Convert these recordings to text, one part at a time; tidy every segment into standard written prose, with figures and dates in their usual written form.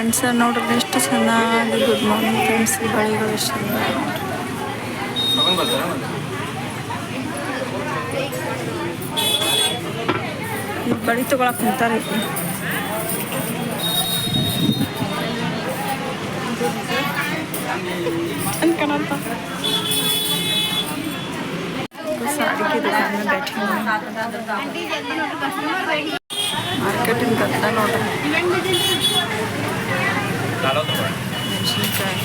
Friends ನೋಡ್ರಿ ಎಷ್ಟು ಚೆನ್ನಾಗಿ ಗುಡ್ ಮಾರ್ನಿಂಗ್ ಫ್ರೆಂಡ್ಸ್. ಈ ಬಳಿಗಳು ಎಷ್ಟು ಚಂದ ಈ ಬಳಿ ತಗೊಳಕ್ ಕುಂತಾರೆ. ಅನ್ಕಣಂತ साड़ी की दुकान में बैठी हूँ. मार्केटिंग करता नोड्री ಮೆಣಸಿನ್ಕಾಯಿ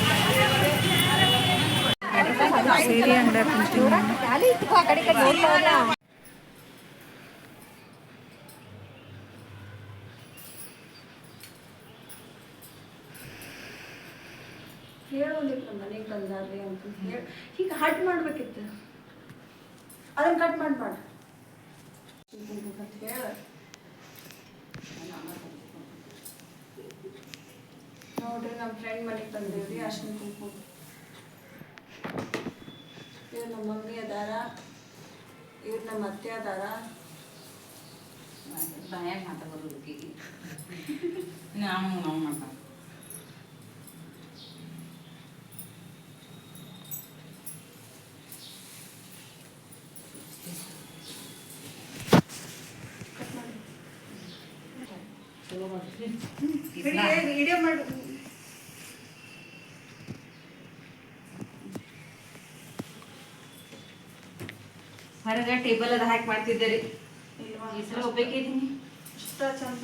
ಸೀರೆ ಅಂಗಡಿ ಕುಂತೀನಿ. ಹೇಳೋದಿಲ್ಲ ಮನೆಗೆ ಬಂದಾರ್ರಿ ಅಂತ ಹೇಳಿ ಹೀಗೆ ಹಟ್ ಮಾಡ್ಬೇಕಿತ್ತು. ಅದನ್ನ ಕಟ್ ಮಾಡ್ಬೇಡ ನೋಡ್ರಿ ನಮ್ಮ ಫ್ರೆಂಡ್ ಮನೆಗೆ ಬಂದೇವ್ರಿ. ಅರ್ಶಿನ ಕುಂಕುಮ ಇವ್ರು ನಮ್ಮ ಮಮ್ಮಿ ಅದಾರ, ಇವ್ರು ನಮ್ಮ ಅತ್ತೆ ಅದಾರ. ಬಾಯಾಗ ಮಾತಾಡೋದಕ್ಕೆ ನಾವು ಮಾತಾಡ ವಿಡಿಯೋ ಮಾಡು. ಹೊರಗ ಟೇಬಲ್ ಅದ ಹಾಕಿ ಮಾಡ್ತಿದ್ದೀರಿ. ಈ ಸಲ ಹೋಗ್ಬೇಕಿದ್ದೀನಿ ಇಷ್ಟ ಚಂದ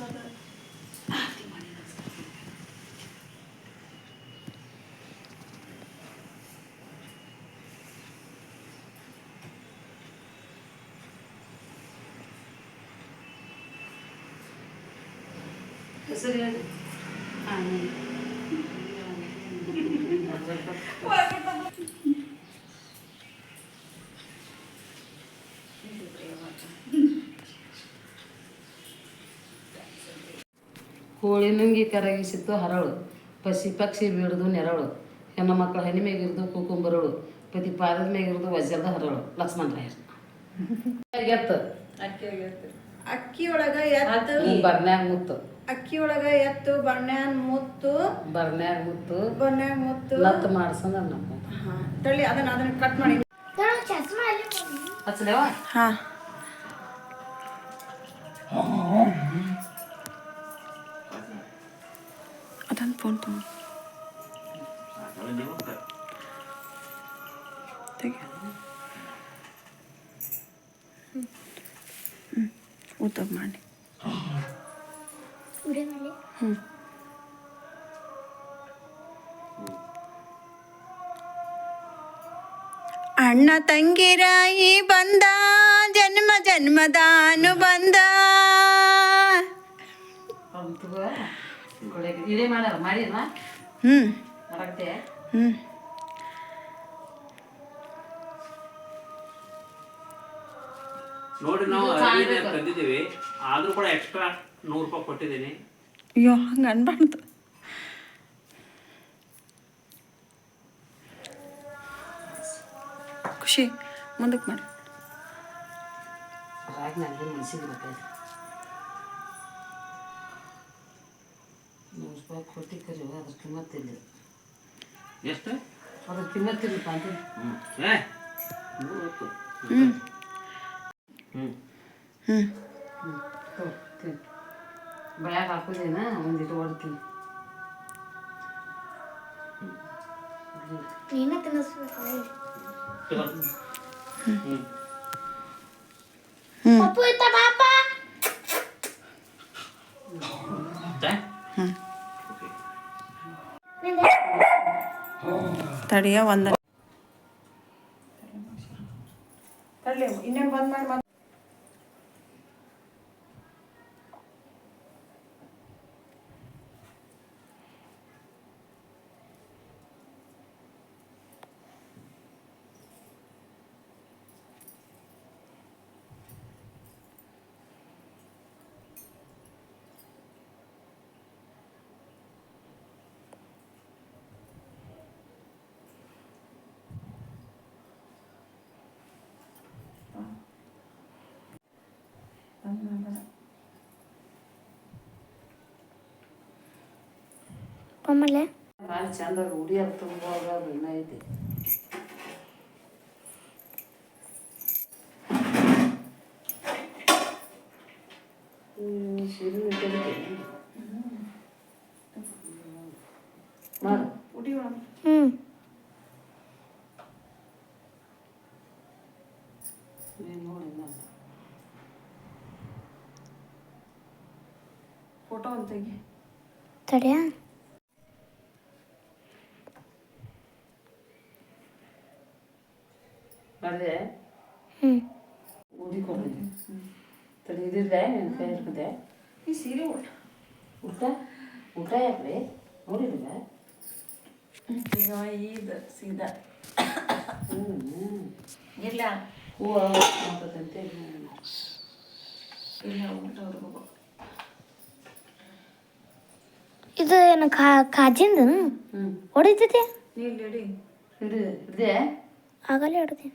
ಹೆಸರು ಹೇಳಿ. ಕೋಳಿ ನುಂಗಿ ಕರಗಿಸಿತ್ತು ಹರಳು, ಪಸಿ ಪಕ್ಷಿ ಬೀಳದು ನೆರಳು, ಹೆಣ್ಣು ಮಕ್ಕಳ ಹನಿ ಮೇಗಿರ್ದು ಕುಕುಂಬರಳು, ಪತಿ ಪಾದದ ಮೇಗಿರ್ದು ವಜ್ರದ ಹರಳು. ಲಕ್ಷ್ಮಣ ರಾಯರು. ಅಕ್ಕಿ ಒಳಗ ಎತ್ತು ಬರ್ನ್ಯಾಗ ಮುತ್ತು, ಅಕ್ಕಿ ಒಳಗ ಎತ್ತು ಬರ್ನ್ಯಾಗ ಮುತ್ತು, ಬರ್ನ್ಯಾಗ ಮುತ್ತು ಬರ್ನ್ಯಾಗ ಮುತ್ತು ಲತ್ ಮಾಡ್ಸಂದ ನಮ್ಮ ತಳ್ಳಿ ಅದನ್ನ ಕಟ್ ಮಾಡಿ ಹಚ್ಚಲೇವ. ಹಾ ಅದನ್ನು ಫೋನ್ ತಗೊಂಡು ಊಟ ಮಾಡಿ ಅಣ್ಣ ತಂಗಿರಾಯಿ ಬಂದ ಜನ್ಮ ಜನ್ಮದ ಅನುಬಂಧ. ಇಡೀ ಮಾಡಾರ ಮಾಡಿಲ್ವಾ? ಹೊರಗಡೆ ನೋಡಿ ನಾವು ತಂದಿದ್ದೀವಿ, ಆದ್ರೂ ಕೂಡ ಎಕ್ಸ್ಟ್ರಾ 100 ರೂಪಾಯಿ ಕೊಟ್ಟಿದ್ದೀನಿ. ಅಯ್ಯೋ ಹಂಗೆ ಅನ್ಬಾರ್ದು. ಖುಷಿ ಮುಂದಕ್ಕೆ ಮಾಡಿ. ರಾಗಿ ನನಗೆ ಮೆಣಸಿನ್ಕಾಯಿ 100 ರೂಪಾಯಿ ಕೊಟ್ಟು ಕರಿ, ಅದ್ರ ಕಿಮ್ಮತ್ತಿಲ್ಲ. ಎಷ್ಟು? ಅದ್ರ ಕಿಮ್ಮತ್ತಿಲ್ಲಪ್ಪ ಅಂತ. ಬಳ್ಯಾಗ ಹಾಕೋದೇನ ಒಂದಿಟ್ಟು ಹೊಡ್ತೀನಿ. ನೀನೇ ತಿನ್ನಿಸ್ಬೇಕು. ಪಪ್ಪು ಇತ್ತ ಪಾಪ ತಡಿಯ ಒಂದ ತಡ್ಲಿ ಇನ್ನೇನು ಬಂದ್ ಮಾಡಿ. ಆಮೇಲೆ ಭಾಳ ಚಂದ ಉಡಿ ಅದು ತುಂಬುವಾಗ ಬಣ್ಣ ಐತಿ ಸೀರೆ ಮಾಡು ಉಡಿ ಒಳಗೆ ಹ್ಞೂ ನೀನು ನೋಡಿ ನಾನು ಫೋಟೋ ಅಂತ ತೆಗಿ ತಡಿಯಾ ಮಾಡಿದೆ ಹ್ಞೂ ಉಡಿ ಕೊಡಿದೆ ತಡಿ ಇದಿದೆ ನಿನ್ನ ಕೈ ಹಿಡ್ಕೊಂಡೆ ಈ ಸೀರೆ ಉಟ್ಟ ಊಟ ಊಟ ಯಾಕ್ರಿ ನೋಡಿಲ್ಲ ಈಗ ಇದು ಸೀದಾ ಹ್ಞೂ ಇಲ್ಲ ಹೂವು ಮಾತಂತೆ ಇಲ್ಲ ಊಟ ಹುಡುಗ ಇದು ಏನು ಕಾಜಿಂದ ಹ್ಞೂ ಹೊಡಿತೈತಿ ನೀ ಲೇಡಿ ಹಿಡಿದೆ ಆಗಲೇ ಹೊಡ್ತೀನಿ